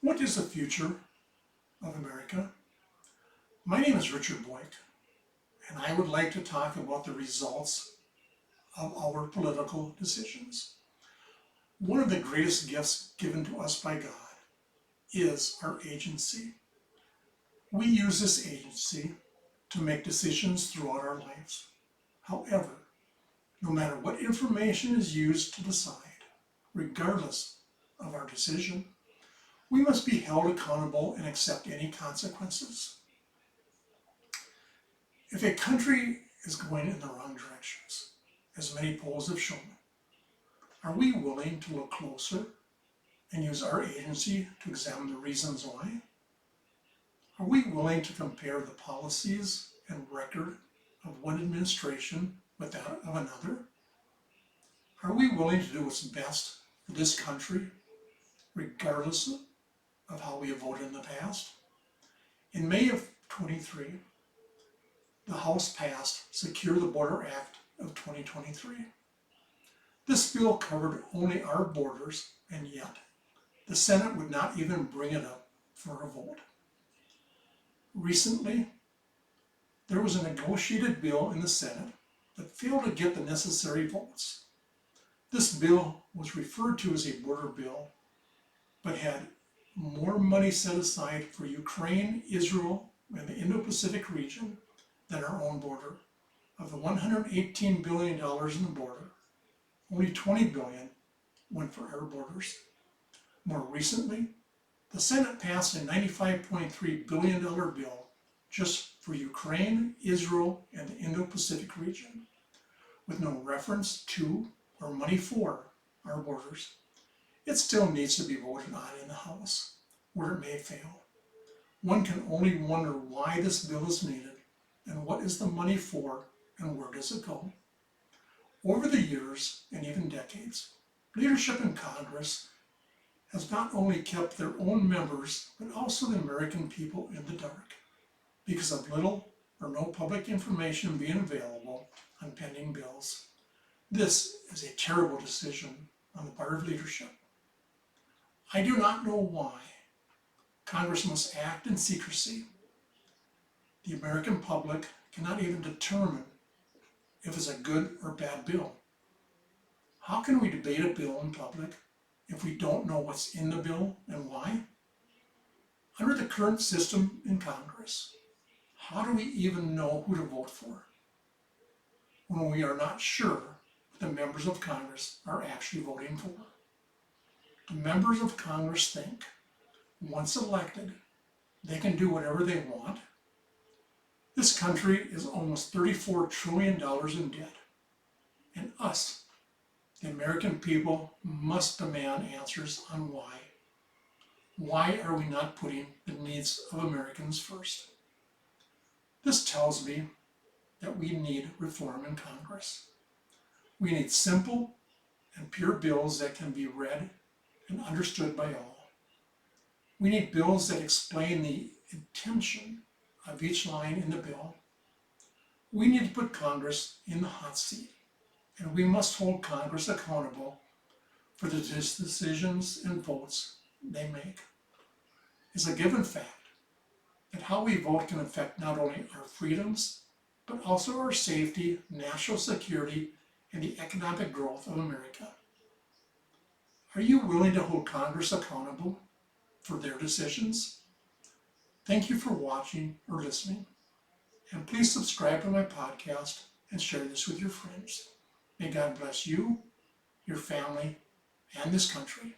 What is the future of America? My name is Richard Boyk, and I would like to talk about the results of our political decisions. One of the greatest gifts given to us by God is our agency. We use this agency to make decisions throughout our lives. However, no matter what information is used to decide, regardless of our decision, we must be held accountable and accept any consequences. If a country is going in the wrong directions, as many polls have shown, are we willing to look closer and use our agency to examine the reasons why? Are we willing to compare the policies and record of one administration with that of another? Are we willing to do what's best for this country, regardless of how we have voted in the past? In May of 23, the House passed Secure the Border Act of 2023. This bill covered only our borders, and yet the Senate would not even bring it up for a vote. Recently, there was a negotiated bill in the Senate that failed to get the necessary votes. This bill was referred to as a border bill, but had more money set aside for Ukraine, Israel, and the Indo-Pacific region than our own border. Of the $118 billion in the border, only $20 billion went for our borders. More recently, the Senate passed a $95.3 billion bill just for Ukraine, Israel, and the Indo-Pacific region, with no reference to or money for our borders. It still needs to be voted on in the House, where it may fail. One can only wonder why this bill is needed and what is the money for and where does it go. Over the years and even decades, leadership in Congress has not only kept their own members, but also the American people in the dark because of little or no public information being available on pending bills. This is a terrible decision on the part of leadership. I do not know why Congress must act in secrecy. The American public cannot even determine if it's a good or bad bill. How can we debate a bill in public if we don't know what's in the bill and why? Under the current system in Congress, how do we even know who to vote for when we are not sure what the members of Congress are actually voting for? The members of Congress think, once elected, they can do whatever they want. This country is almost $34 trillion in debt, and us, the American people, must demand answers on why. Why are we not putting the needs of Americans first? This tells me that we need reform in Congress. We need simple and pure bills that can be read and understood by all. We need bills that explain the intention of each line in the bill. We need to put Congress in the hot seat, and we must hold Congress accountable for the decisions and votes they make. It's a given fact that how we vote can affect not only our freedoms, but also our safety, national security, and the economic growth of America. Are you willing to hold Congress accountable for their decisions? Thank you for watching or listening, and please subscribe to my podcast and share this with your friends. May God bless you, your family, and this country.